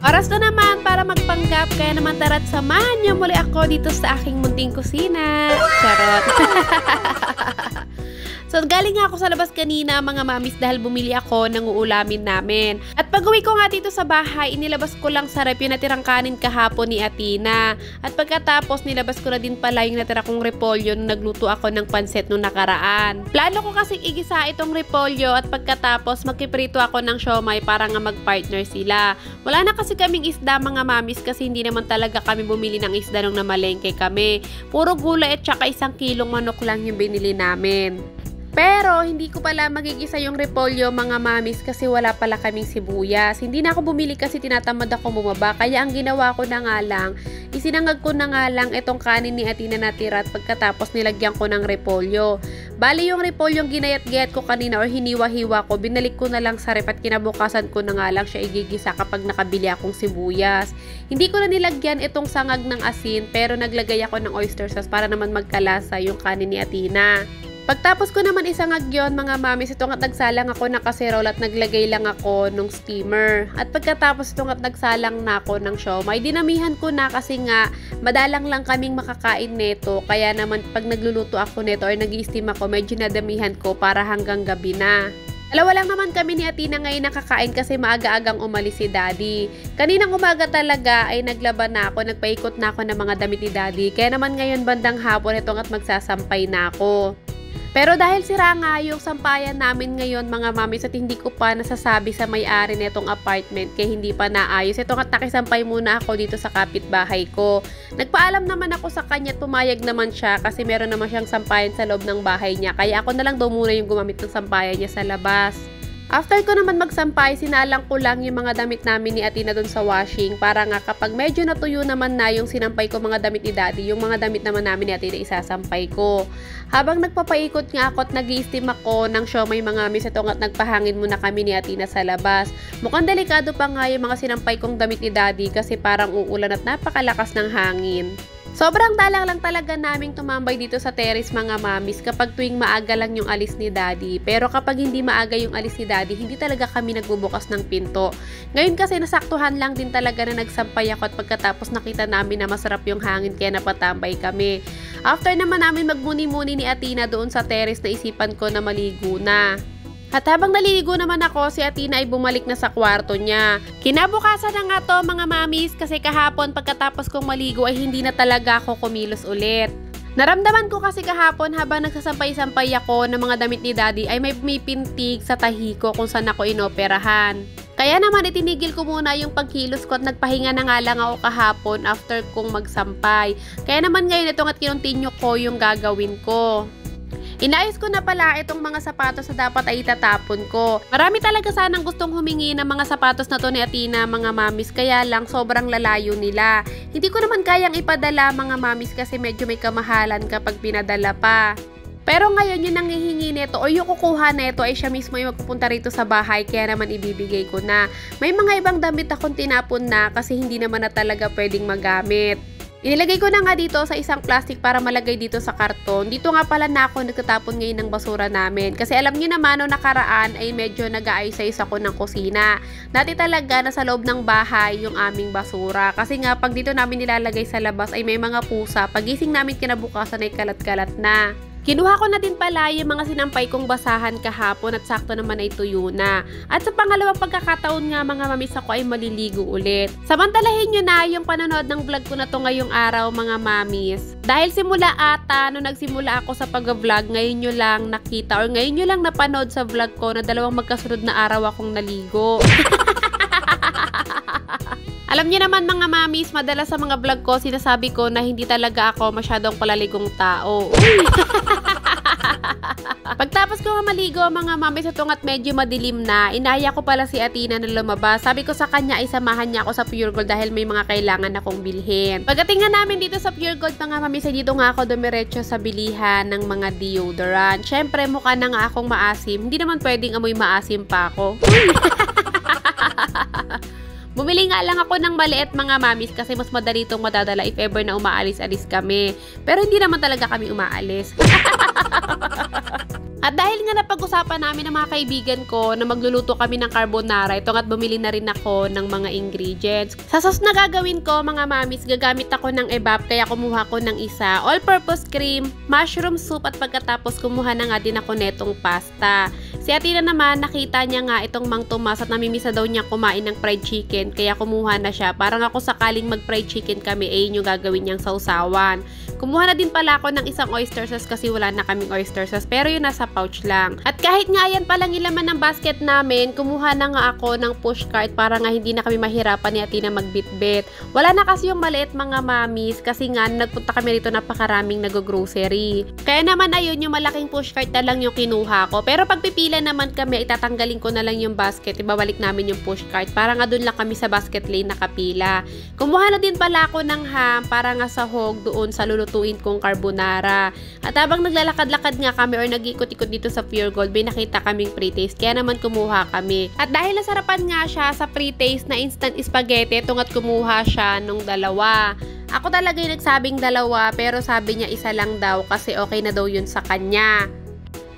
Oras na naman para magpanggap, kaya naman tara't samahan niyo muli ako dito sa aking munting kusina. Charot! So, galing nga ako sa labas kanina mga mamis dahil bumili ako ng uulamin namin. At pag-uwi ko nga dito sa bahay, inilabas ko lang sa rep yung natirang kanin kahapon ni Athena. At pagkatapos, nilabas ko na din pala yung natira kong repolyo nung nagluto ako ng pansit nung nakaraan. Plano ko kasing igisa itong repolyo at pagkatapos magkiprito ako ng siomay para nga mag-partner sila. Wala na kasi kaming isda mga mamis kasi hindi naman talaga kami bumili ng isda nung namalengke kami. Puro gulay at saka 1 kilong manok lang yung binili namin. Pero, hindi ko pala magigisa yung repolyo mga mamis kasi wala pala kaming sibuyas. Hindi na ako bumili kasi tinatamad ako bumaba. Kaya ang ginawa ko na nga lang, isinangag ko na nga lang itong kanin ni Athena natira at pagkatapos nilagyan ko ng repolyo. Bali yung repolyong ginayat-gayat ko kanina or hiniwa-hiwa ko, binalik ko na lang sa rep at kinabukasan ko na nga lang siya igigisa kapag nakabili akong sibuyas. Hindi ko na nilagyan itong sangag ng asin pero naglagay ako ng oyster sauce para naman magkalasa yung kanin ni Athena. Pagtapos ko naman isangag yun mga mamis, itong at nagsalang ako ng kaserol at naglagay lang ako ng steamer. At pagkatapos itong at nagsalang na ako ng siomay, dinamihan ko na kasi nga madalang lang kaming makakain neto. Kaya naman pag nagluluto ako neto or nag-i-steam ako, medyo nadamihan ko para hanggang gabi na. Dalawa lang naman kami ni Athena ngayon nakakain kasi maaga-agang umalis si Daddy. Kaninang umaga talaga ay naglaban na ako, nagpaikot na ako ng mga damit ni Daddy. Kaya naman ngayon bandang hapon itong at magsasampay na ako. Pero dahil sira nga yung sampayan namin ngayon mga mamis at hindi ko pa nasasabi sa may-ari nitong apartment kaya hindi pa naayos. Ito nga takisampay muna ako dito sa kapitbahay ko. Nagpaalam naman ako sa kanya at pumayag naman siya kasi meron naman siyang sampayan sa loob ng bahay niya. Kaya ako na lang daw muna yung gumamit ng sampayan niya sa labas. After ko naman magsampay, sinalang ko lang yung mga damit namin ni Athena doon sa washing para nga kapag medyo natuyo naman na yung sinampay ko mga damit ni Daddy, yung mga damit naman namin ni Athena isasampay ko. Habang nagpapaikot nga ako at nag-i-steam ako ng siomay mga miss, ito at nagpahangin muna kami ni Athena sa labas. Mukhang delikado pa nga yung mga sinampay kong damit ni Daddy kasi parang uulan at napakalakas ng hangin. Sobrang dalang lang talaga naming tumambay dito sa terrace mga mamis kapag tuwing maaga lang yung alis ni Daddy. Pero kapag hindi maaga yung alis ni Daddy, hindi talaga kami nagbubukas ng pinto. Ngayon kasi nasaktuhan lang din talaga na nagsampay ako at pagkatapos nakita namin na masarap yung hangin kaya napatambay kami. After naman namin magmuni-muni ni Athena doon sa terrace, naisipan ko na maligo na. At habang naliligo naman ako, si Athena ay bumalik na sa kwarto niya. Kinabukasan na nga to mga mamis kasi kahapon pagkatapos kong maligo ay hindi na talaga ako kumilos ulit. Naramdaman ko kasi kahapon habang nagsasampay-sampay ako ng mga damit ni Daddy ay may pumipintig sa tahi ko kung saan ako inoperahan. Kaya naman itinigil ko muna yung pagkilos ko at nagpahinga na nga lang ako kahapon after kong magsampay. Kaya naman ngayon itong at kinontinue ko yung gagawin ko. Inayos ko na pala itong mga sapatos na dapat ay itatapon ko. Marami talaga sanang gustong humingi ng mga sapatos na to ni Athena mga mamis, kaya lang sobrang lalayo nila. Hindi ko naman kayang ipadala mga mamis kasi medyo may kamahalan kapag pinadala pa. Pero ngayon yung nanghihingi nito o yung kukuha nito ay siya mismo yung magpupunta rito sa bahay kaya naman ibibigay ko na. May mga ibang damit akong tinapon na kasi hindi naman na talaga pwedeng magamit. Inilagay ko na nga dito sa isang plastic para malagay dito sa karton. Dito nga pala na ako nagtatapon ngayon ng basura namin. Kasi alam niyo naman, no nakaraan ay medyo nag-aayos-ayos ako ng kusina. Dati talaga nasa loob ng bahay yung aming basura. Kasi nga pag dito namin nilalagay sa labas ay may mga pusa. Pagising namin kinabukasan ay kalat-kalat na. Kinuha ko na din pala yung mga sinampay kong basahan kahapon at sakto naman ay tuyo na. At sa pangalawang pagkakataon nga mga mamis ako ay maliligo ulit. Samantalahin nyo na yung panonood ng vlog ko na to ngayong araw mga mamis. Dahil simula ata, nung nagsimula ako sa pag-vlog, ngayon nyo lang nakita or ngayon nyo lang napanood sa vlog ko na dalawang magkasunod na araw akong naligo. Alam niyo naman mga mamis, madalas sa mga vlog ko, sinasabi ko na hindi talaga ako masyadong palaligong tao. Pagtapos ko nga maligo mga mamis, itong at medyo madilim na, inaya ko pala si Athena na lumabas. Sabi ko sa kanya ay samahan niya ako sa Pure Gold dahil may mga kailangan akong bilhin. Pagdating nga namin dito sa Pure Gold mga mamis, ay dito nga ako dumiretso sa bilihan ng mga deodorant. Syempre mukha na nga akong maasim, hindi naman pwedeng amoy maasim pa ako. Bumili nga lang ako ng maliit mga mamis kasi mas madali itong madadala if ever na umaalis-alis kami. Pero hindi naman talaga kami umaalis. At dahil nga napag-usapan namin ng mga kaibigan ko na magluluto kami ng carbonara, ito nga't bumili na rin ako ng mga ingredients. Sa sauce na gagawin ko, mga mamis, gagamit ako ng evap, kaya kumuha ko ng isa, all-purpose cream, mushroom soup, at pagkatapos kumuha na nga din ako netong pasta. Si Athena naman, nakita niya nga itong Mang Tomas at namimisa daw niya kumain ng fried chicken, kaya kumuha na siya. Parang ako sakaling mag-fried chicken kami, yun yung gagawin niyang sausawan. Kumuha na din pala ako ng isang oyster sauce kasi wala na kaming oyster sauce, pero yun nasa pouch lang. At kahit nga yan palang ilaman ng basket namin, kumuha na nga ako ng pushcart para nga hindi na kami mahirapan ni Athena magbitbit. Wala na kasi yung maliit, mga mamis, kasi nga nagpunta kami rito napakaraming nag-grocery. Kaya naman ayun, yung malaking pushcart na lang yung kinuha ko. Pero pag pipila naman kami, itatanggalin ko na lang yung basket, ibabalik namin yung pushcart para nga dun lang kami sa basket lane nakapila. Kumuha na din pala ako ng ham para nga sahog doon sa lulutuin kong carbonara. At habang naglalakad-lakad nga kami or nag-ikot-ikot dito sa Pure Gold, may nakita kaming pre-taste, kaya naman kumuha kami. At dahil nasarapan nga siya sa pre-taste na instant spaghetti, tungat kumuha siya nung dalawa. Ako talaga yung nagsabing dalawa, pero sabi niya isa lang daw kasi okay na daw yun sa kanya.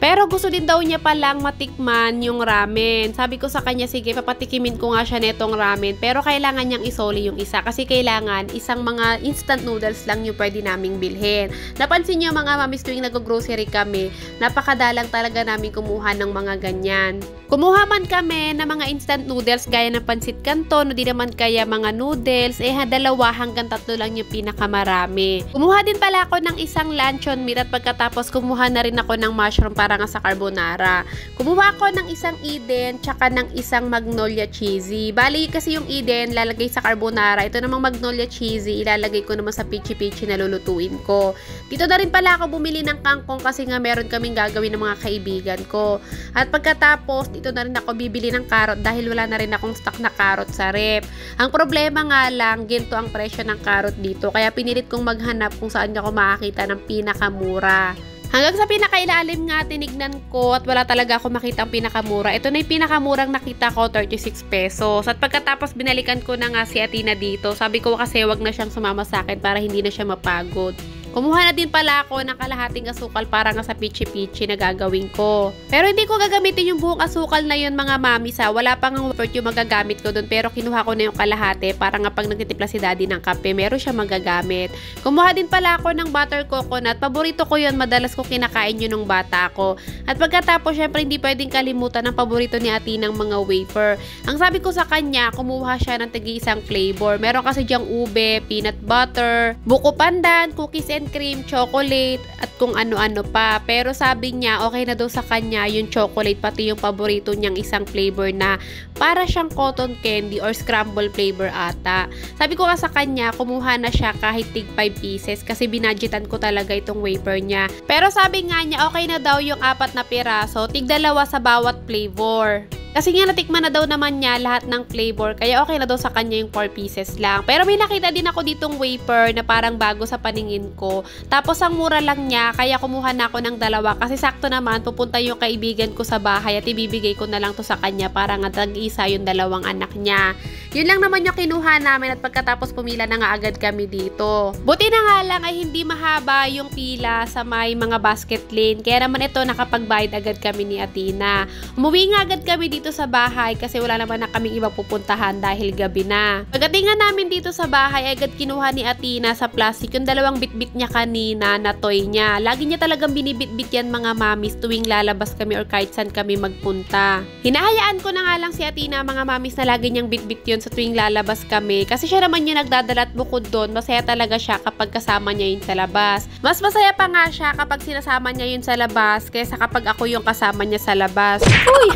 Pero gusto din daw niya palang matikman yung ramen. Sabi ko sa kanya, sige, papatikimin ko nga siya netong ramen. Pero kailangan niyang isoli yung isa. Kasi kailangan isang mga instant noodles lang yung pwede naming bilhin. Napansin niyo mga mamis, tuwing nag-grocery kami, napakadalang talaga namin kumuha ng mga ganyan. Kumuha man kami ng mga instant noodles gaya ng pansit canton, o di naman kaya mga noodles, dalawa hanggang 3 lang yung pinakamarami. Kumuha din pala ako ng isang luncheon meat at pagkatapos kumuha na rin ako ng mushroom para nga sa carbonara. Kumuha ako ng isang Eden tsaka ng isang Magnolia cheesy. Bali kasi yung Eden lalagay sa carbonara, ito namang Magnolia cheesy ilalagay ko naman sa pichi-pichi na lulutuin ko. Dito na rin pala ako bumili ng kangkong kasi nga meron kaming gagawin ng mga kaibigan ko. At pagkatapos dito na rin ako bibili ng carrot dahil wala na rin akong stock na carrot sa rep. Ang problema nga lang, ginto ang presyo ng carrot dito, kaya pinilit kong maghanap kung saan ako makakita ng pinakamura. Hanggang sa pinakailalim nga tinignan ko at wala talaga ako makita ang pinakamura. Ito na yung pinakamurang nakita ko, 36 pesos. At pagkatapos binalikan ko na nga si Athena dito, sabi ko kasi wag na siyang sumama sa akin para hindi na siya mapagod. Kumuha na din pala ako ng kalahating asukal para nga sa pichi-pichi na gagawin ko. Pero hindi ko gagamitin yung buong asukal na yun, mga mami, wala pang effort yung magagamit ko dun, pero kinuha ko na yung kalahati para nga pag nagtitimpla si daddy ng kape, meron siya magagamit. Kumuha din pala ako ng butter coconut. Paborito ko yun, madalas ko kinakain yun nung bata ko. At pagkatapos, syempre hindi pwedeng kalimutan ng paborito ni Ate ng mga wafer. Ang sabi ko sa kanya, kumuha siya ng tagi-isang flavor. Meron kasi diyang ube, peanut butter, buko pandan, cookies and cream, chocolate, at kung ano-ano pa. Pero sabi niya, okay na daw sa kanya yung chocolate, pati yung paborito niyang isang flavor na para siyang cotton candy or scramble flavor ata. Sabi ko nga sa kanya, kumuha na siya kahit tig 5 pieces kasi binadgetan ko talaga itong wafer niya. Pero sabi nga niya, okay na daw yung 4 na piraso, tig 2 sa bawat flavor. Kasi nga natikman na daw naman niya lahat ng flavor, kaya okay na daw sa kanya yung 4 pieces lang. Pero may nakita din ako ditong wafer na parang bago sa paningin ko. Tapos ang mura lang niya, kaya kumuha na ako ng 2 kasi sakto naman pupunta yung kaibigan ko sa bahay at ibibigay ko na lang to sa kanya para nga tag-isa yung 2 anak niya. Yun lang naman yung kinuha namin at pagkatapos pumila na nga agad kami dito. Buti na nga lang ay hindi mahaba yung pila sa may mga basket lane. Kaya naman ito nakapagbayad agad kami ni Athena. Umuwi nga agad kami dito sa bahay kasi wala naman na kaming ibang pupuntahan dahil gabi na. Pagdating nga namin dito sa bahay, agad kinuha ni Athena sa plastic yung 2 bitbit niya kanina na toy niya. Lagi niya talagang binibitbit yan, mga mamis, tuwing lalabas kami or kahit saan kami magpunta. Hinahayaan ko na nga lang si Athena, mga mamis, na lagi niyang bitbit yun sa tuwing lalabas kami kasi siya naman yung nagdadala at bukod doon, masaya talaga siya kapag kasama niya yun sa labas. Mas masaya pa nga siya kapag sinasama niya yun sa labas kaysa kapag ako yung kasama niya sa labas. Uy!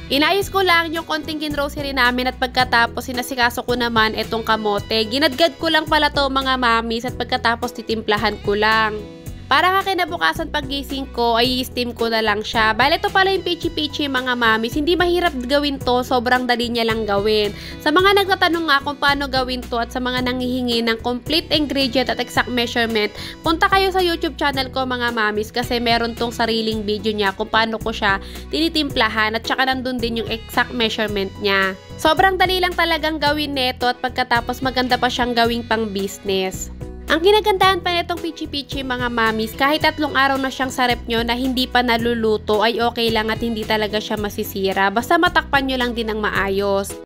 Inayos ko lang yung konting grocery namin at pagkatapos sinasikaso ko naman itong kamote. Ginadgad ko lang pala to, mga mamis, at pagkatapos titimplahan ko lang. Para nga kinabukasan paggising ko, ay i-steam ko na lang siya. Bale, ito pala yung pichi-pichi, mga mamis. Hindi mahirap gawin to, sobrang dali niya lang gawin. Sa mga nagtatanong nga kung paano gawin to at sa mga nanghihingi ng complete ingredient at exact measurement, punta kayo sa YouTube channel ko, mga mamis, kasi meron tong sariling video niya kung paano ko siya tinitimplahan at saka nandun din yung exact measurement niya. Sobrang dali lang talagang gawin neto at pagkatapos maganda pa siyang gawing pang business. Ang kinagandahan pa nitong pichi-pichi mga mamis, kahit 3 araw na siyang sa rep nyo na hindi pa naluluto ay okay lang at hindi talaga siya masisira. Basta matakpan nyo lang din ng maayos.